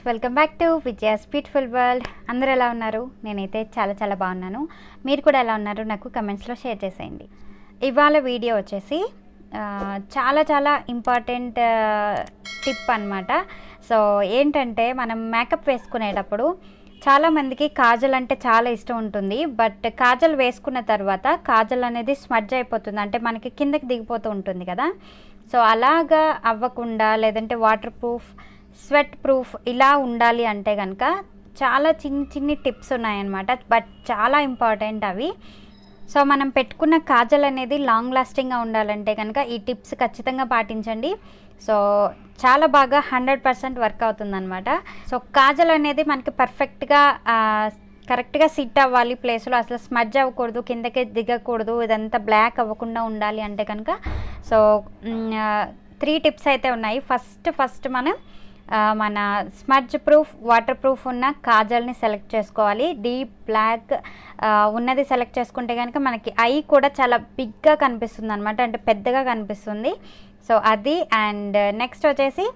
Welcome back to Vijaya's beautiful world. అందరూ ఎలా ఉన్నారు? నేనైతే చాలా బాగున్నాను. మీరు కూడా ఎలా ఉన్నారు నాకు కమెంట్స్లో షేర్ చేసేయండి. ఇవాళ వీడియో వచ్చేసి చాలా ఇంపార్టెంట్ టిప్ అన్నమాట. సో ఏంటంటే మనం మేకప్ వేసుకునేటప్పుడు చాలామందికి కాజల్ అంటే చాలా ఇష్టం ఉంటుంది. బట్ కాజల్ వేసుకున్న తర్వాత కాజల్ అనేది స్మడ్జ్ అయిపోతుంది, అంటే మనకి కిందకి దిగిపోతూ ఉంటుంది కదా. సో అలాగా అవ్వకుండా, లేదంటే వాటర్ ప్రూఫ్, స్వెట్ ప్రూఫ్ ఇలా ఉండాలి అంటే కనుక చాలా చిన్ని టిప్స్ ఉన్నాయన్నమాట. బట్ చాలా ఇంపార్టెంట్ అవి. సో మనం పెట్టుకున్న కాజల్ అనేది లాంగ్ లాస్టింగ్గా ఉండాలంటే కనుక ఈ టిప్స్ ఖచ్చితంగా పాటించండి. సో చాలా బాగా 100% వర్క్ అవుతుందన్నమాట. సో కాజల్ అనేది మనకి కరెక్ట్గా సిట్ అవ్వాలి ప్లేస్లో, అసలు స్మడ్జ్ అవ్వకూడదు, కిందకి దిగకూడదు, ఇదంతా బ్లాక్ అవ్వకుండా ఉండాలి అంటే కనుక సో 3 టిప్స్ అయితే ఉన్నాయి. ఫస్ట్ మనం మన స్మడ్జ్ ప్రూఫ్, వాటర్ ప్రూఫ్ ఉన్న కాజల్ని సెలెక్ట్ చేసుకోవాలి. డీప్ బ్లాక్ ఉన్నది సెలెక్ట్ చేసుకుంటే కనుక మనకి ఐ కూడా చాలా బిగ్గా కనిపిస్తుంది అనమాట, అంటే పెద్దగా కనిపిస్తుంది. సో అది. అండ్ నెక్స్ట్ వచ్చేసి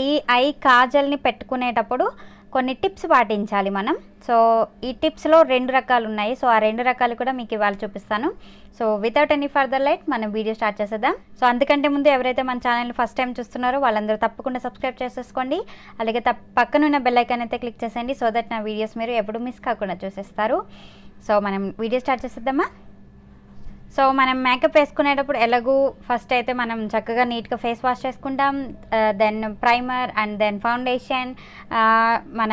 ఈ ఐ కాజల్ని పెట్టుకునేటప్పుడు కొన్ని టిప్స్ పాటించాలి మనం. సో ఈ టిప్స్లో 2 రకాలు ఉన్నాయి. సో ఆ 2 రకాలు కూడా మీకు ఇవాళ చూపిస్తాను. So without any further light మనం వీడియో స్టార్ట్ చేసేద్దాం. సో అందుకంటే ముందు ఎవరైతే మన ఛానల్ని ఫస్ట్ టైం చూస్తున్నారో వాళ్ళందరూ తప్పకుండా సబ్స్క్రైబ్ చేసేసుకోండి. అలాగే పక్కనున్న బెల్ ఐకాన్ అయితే క్లిక్ చేసేయండి, సో దట్ నా వీడియోస్ మీరు ఎప్పుడు మిస్ కాకుండా చూసేస్తారు. సో మనం వీడియో స్టార్ట్ చేసేద్దామా? సో మనం మేకప్ వేసుకునేటప్పుడు ఎలాగూ ఫస్ట్ అయితే మనం చక్కగా నీట్గా ఫేస్ వాష్ చేసుకుంటాం, then primer and then foundation, మన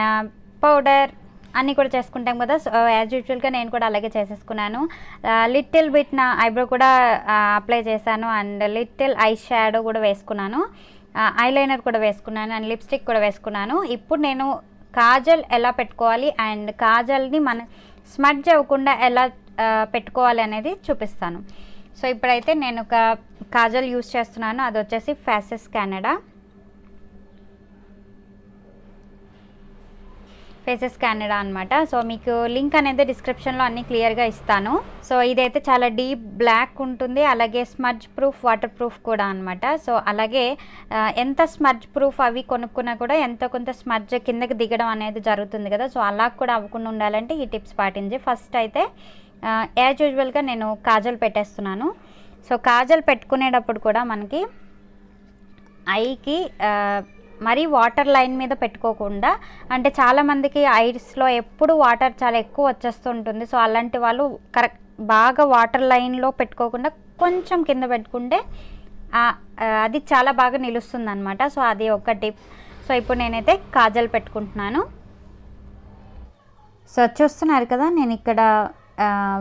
పౌడర్ అన్నీ కూడా చేసుకుంటాం కదా. సో యాజ్ యూజువల్గా నేను కూడా అలాగే చేసేసుకున్నాను. లిటిల్ బిట్ నా ఐబ్రో కూడా అప్లై చేశాను, అండ్ లిటిల్ ఐ షాడో కూడా వేసుకున్నాను, ఐలైనర్ కూడా వేసుకున్నాను, అండ్ లిప్స్టిక్ కూడా వేసుకున్నాను. ఇప్పుడు నేను కాజల్ ఎలా పెట్టుకోవాలి అండ్ కాజల్ని మన స్మడ్జ్ అవ్వకుండా ఎలా పెట్టుకోవాలి అనేది చూపిస్తాను. సో ఇప్పుడైతే నేను ఒక కాజల్ యూస్ చేస్తున్నాను, అది వచ్చేసి FacesCanada అనమాట. సో మీకు లింక్ అనేది డిస్క్రిప్షన్లో అన్నీ క్లియర్గా ఇస్తాను. సో ఇదైతే చాలా డీప్ బ్లాక్ ఉంటుంది, అలాగే స్మడ్జ్ ప్రూఫ్, వాటర్ ప్రూఫ్ కూడా అనమాట. సో అలాగే ఎంత స్మడ్జ్ ప్రూఫ్ అవి కొనుక్కున్నా కూడా ఎంతో కొంత స్మడ్జ్ కిందకి దిగడం అనేది జరుగుతుంది కదా. సో అలా కూడా అవ్వకుండా ఉండాలంటే ఈ టిప్స్ పాటించి ఫస్ట్ అయితే యాజ్ యూజువల్గా నేను కాజల్ పెట్టేస్తున్నాను. సో కాజల్ పెట్టుకునేటప్పుడు కూడా మనకి ఐకి మరీ వాటర్ లైన్ మీద పెట్టుకోకుండా, అంటే చాలామందికి ఐస్లో ఎప్పుడు వాటర్ చాలా ఎక్కువ వచ్చేస్తుంటుంది. సో అలాంటి వాళ్ళు బాగా వాటర్ లైన్లో పెట్టుకోకుండా కొంచెం కింద పెట్టుకుంటే అది చాలా బాగా నిలుస్తుంది అనమాట. సో అది ఒక టిప్. సో ఇప్పుడు నేనైతే కాజల్ పెట్టుకుంటున్నాను. సో చూస్తున్నారు కదా, నేను ఇక్కడ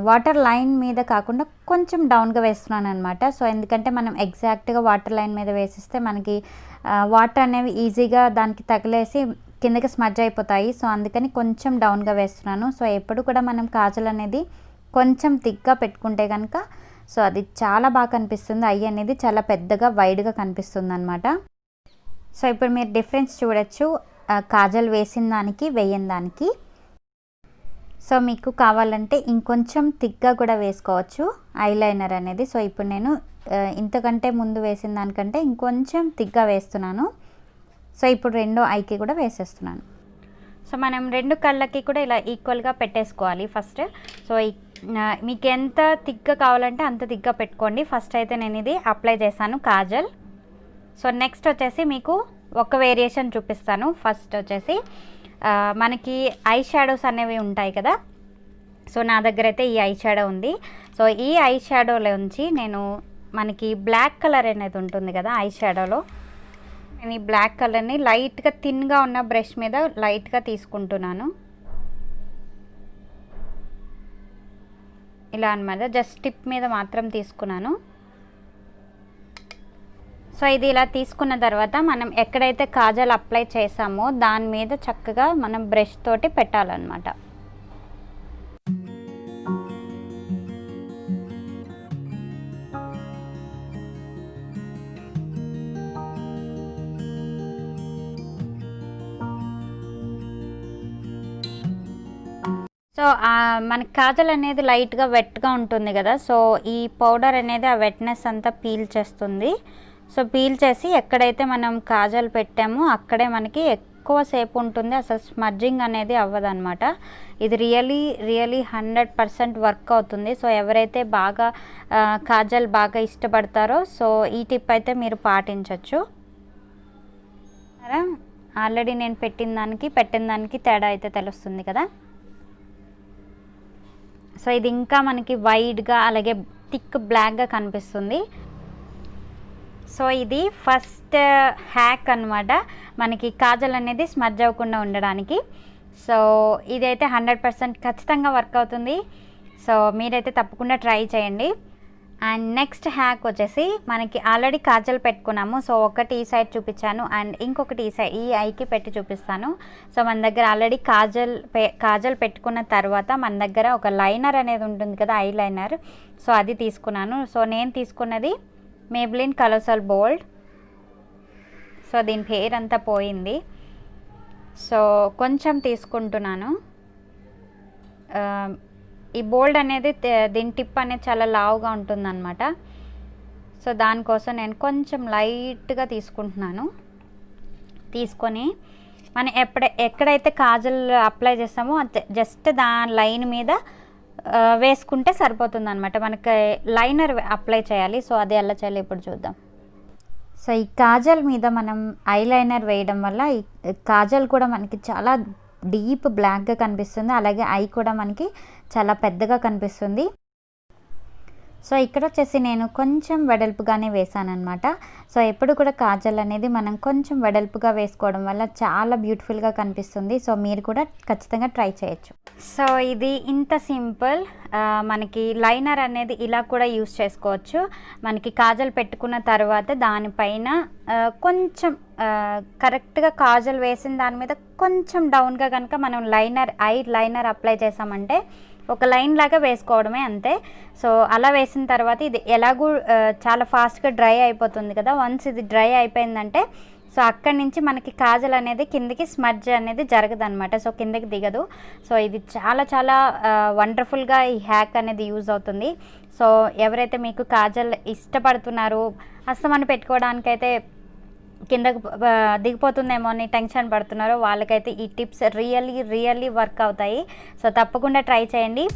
వాటర్ లైన్ మీద కాకుండా కొంచెం డౌన్గా వేస్తున్నాను అనమాట. సో ఎందుకంటే మనం ఎగ్జాక్ట్గా వాటర్ లైన్ మీద వేసిస్తే మనకి వాటర్ అనేవి ఈజీగా దానికి తగిలేసి కిందకి స్మడ్జ్ అయిపోతాయి. సో అందుకని కొంచెం డౌన్గా వేస్తున్నాను. సో ఎప్పుడు కూడా మనం కాజల్ అనేది కొంచెం థిక్గా పెట్టుకుంటే కనుక సో అది చాలా బాగా కనిపిస్తుంది, ఐ అనేది చాలా పెద్దగా వైడ్గా కనిపిస్తుంది అనమాట. సో ఇప్పుడు మీరు డిఫరెన్స్ చూడొచ్చు కాజల్ వేసిన దానికి వేయని దానికి. సో మీకు కావాలంటే ఇంకొంచెం థిక్గా కూడా వేసుకోవచ్చు ఐలైనర్ అనేది. సో ఇప్పుడు నేను ఇంతకంటే ముందు వేసిన దానికంటే ఇంకొంచెం థిక్గా వేస్తున్నాను. సో ఇప్పుడు 2 ఐకి కూడా వేసేస్తున్నాను. సో మనం 2 కళ్ళకి కూడా ఇలా ఈక్వల్గా పెట్టేసుకోవాలి ఫస్ట్. సో మీకు ఎంత థిక్గా కావాలంటే అంత థిక్గా పెట్టుకోండి. ఫస్ట్ అయితే నేను ఇది అప్లై చేశాను కాజల్. సో నెక్స్ట్ వచ్చేసి మీకు ఒక వేరియేషన్ చూపిస్తాను. ఫస్ట్ వచ్చేసి మనకి ఐ షాడోస్ అనేవి ఉంటాయి కదా. సో నా దగ్గర అయితే ఈ ఐ షాడో ఉంది. సో ఈ ఐ షాడోలోంచి నేను మనకి బ్లాక్ కలర్ అనేది ఉంటుంది కదా ఐ షాడోలో, నేను ఈ బ్లాక్ కలర్ని లైట్గా థిన్గా ఉన్న బ్రష్ మీద లైట్గా తీసుకుంటున్నాను. ఇలా అన్నమాట, జస్ట్ టిప్ మీద మాత్రం తీసుకున్నాను. సో ఇది ఇలా తీసుకున్న తర్వాత మనం ఎక్కడైతే కాజల్ అప్లై చేసామో దాని మీద చక్కగా మనం బ్రష్ తోటి పెట్టాలన్నమాట. సో మనకి కాజల్ అనేది లైట్గా వెట్గా ఉంటుంది కదా. సో ఈ పౌడర్ అనేది ఆ వెట్నెస్ అంతా పీల్ చేస్తుంది. సో పీల్ చేసి ఎక్కడైతే మనం కాజల్ పెట్టామో అక్కడే మనకి ఎక్కువసేపు ఉంటుంది, అసలు స్మడ్జింగ్ అనేది అవ్వదన్నమాట. ఇది రియలీ 100% వర్క్ అవుతుంది. సో ఎవరైతే బాగా కాజల్ బాగా ఇష్టపడతారో సో ఈ టిప్ అయితే మీరు పాటించవచ్చు. ఆల్రెడీ నేను పెట్టిన దానికి తేడా అయితే తెలుస్తుంది కదా. సో ఇది ఇంకా మనకి వైడ్గా అలాగే థిక్ బ్లాక్గా కనిపిస్తుంది. సో ఇది ఫస్ట్ హ్యాక్ అన్నమాట, మనకి కాజల్ అనేది స్మడ్జ్ అవ్వకుండా ఉండడానికి. సో ఇదైతే 100% ఖచ్చితంగా వర్క్ అవుతుంది. సో మీరైతే తప్పకుండా ట్రై చేయండి. అండ్ నెక్స్ట్ హ్యాక్ వచ్చేసి మనకి ఆల్రెడీ కాజల్ పెట్టుకున్నాము. సో ఒకటి ఈ సైడ్ చూపించాను అండ్ ఇంకొకటి ఈ సైడ్ ఈ ఐకి పెట్టి చూపిస్తాను. సో మన దగ్గర ఆల్రెడీ కాజల్ పెట్టుకున్న తర్వాత మన దగ్గర ఒక లైనర్ అనేది ఉంటుంది కదా, ఐ లైనర్. సో అది తీసుకున్నాను. సో నేను తీసుకున్నది Maybelline Colosal బోల్డ్. సో దీని పేరు అంతా పోయింది. సో కొంచెం తీసుకుంటున్నాను. ఈ బోల్డ్ అనేది దీని టిప్ అనేది చాలా లావుగా ఉంటుందన్నమాట. సో దానికోసం నేను కొంచెం లైట్గా తీసుకుంటున్నాను. తీసుకొని మనం ఎక్కడైతే కాజల్ అప్లై చేస్తామో జస్ట్ దాని లైన్ మీద వేసుకుంటే సరిపోతుంది అనమాట. మనకి లైనర్ అప్లై చేయాలి. సో అది ఎలా చేయాలి ఇప్పుడు చూద్దాం. సో ఈ కాజల్ మీద మనం ఐ లైనర్ వేయడం వల్ల ఈ కాజల్ కూడా మనకి చాలా డీప్ బ్లాక్గా కనిపిస్తుంది, అలాగే ఐ కూడా మనకి చాలా పెద్దగా కనిపిస్తుంది. సో ఇక్కడ వచ్చేసి నేను కొంచెం వెడల్పుగానే వేసాను అనమాట. సో ఎప్పుడు కూడా కాజల్ అనేది మనం కొంచెం వెడల్పుగా వేసుకోవడం వల్ల చాలా బ్యూటిఫుల్గా కనిపిస్తుంది. సో మీరు కూడా ఖచ్చితంగా ట్రై చేయొచ్చు. సో ఇది ఇంత సింపుల్. మనకి లైనర్ అనేది ఇలా కూడా యూస్ చేసుకోవచ్చు. మనకి కాజల్ పెట్టుకున్న తర్వాత దానిపైన కొంచెం కరెక్ట్గా కాజల్ వేసిన దాని మీద కొంచెం డౌన్గా కనుక మనం ఐ లైనర్ అప్లై చేసామంటే ఒక లైన్ లాగా వేసుకోవడమే అంతే. సో అలా వేసిన తర్వాత ఇది ఎలాగూ చాలా ఫాస్ట్గా డ్రై అయిపోతుంది కదా. వన్స్ ఇది డ్రై అయిపోయిందంటే సో అక్కడి నుంచి మనకి కాజల్ అనేది కిందకి స్మడ్జ్ అనేది జరగదు అనమాట. సో కిందకి దిగదు. సో ఇది చాలా వండర్ఫుల్గా ఈ హ్యాక్ అనేది యూజ్ అవుతుంది. సో ఎవరైతే మీకు కాజల్ ఇష్టపడుతున్నారో అస్తమానం పెట్టుకోవడానికైతే కిందకు దిగిపోతుందేమో అని టెన్షన్ పడుతున్నారో వాళ్ళకైతే ఈ టిప్స్ రియల్లీ వర్క్ అవుతాయి. సో తప్పకుండా ట్రై చేయండి.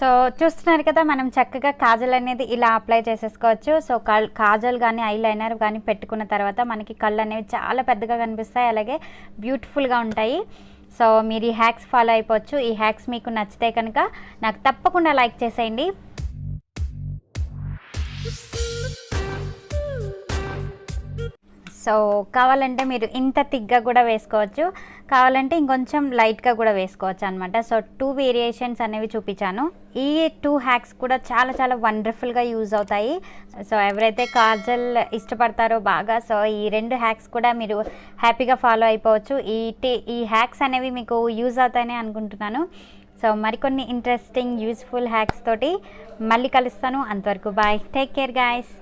సో చూస్తున్నారు కదా, మనం చక్కగా కాజల్ అనేది ఇలా అప్లై చేసేసుకోవచ్చు. సో కాజల్ కానీ ఐ లైనర్ కానీ పెట్టుకున్న తర్వాత మనకి కళ్ళు అనేవి చాలా పెద్దగా కనిపిస్తాయి, అలాగే బ్యూటిఫుల్గా ఉంటాయి. సో మీరు ఈ హ్యాక్స్ ఫాలో అయిపోవచ్చు. ఈ హ్యాక్స్ మీకు నచ్చితే కనుక నాకు తప్పకుండా లైక్ చేసేయండి. సో కావాలంటే మీరు ఇంత థిక్గా కూడా వేసుకోవచ్చు, కావాలంటే ఇంకొంచెం లైట్గా కూడా వేసుకోవచ్చు అనమాట. సో 2 వేరియేషన్స్ అనేవి చూపించాను. ఈ 2 హ్యాక్స్ కూడా చాలా వండర్ఫుల్గా యూజ్ అవుతాయి. సో ఎవరైతే కాజల్ ఇష్టపడతారో బాగా, సో ఈ 2 హ్యాక్స్ కూడా మీరు హ్యాపీగా ఫాలో అయిపోవచ్చు. ఈ హ్యాక్స్ అనేవి మీకు యూజ్ అవుతాయని అనుకుంటున్నాను. సో మరికొన్ని ఇంట్రెస్టింగ్ యూస్ఫుల్ హ్యాక్స్ తోటి మళ్ళీ కలుస్తాను. అంతవరకు బాయ్, టేక్ కేర్ గాయ్స్.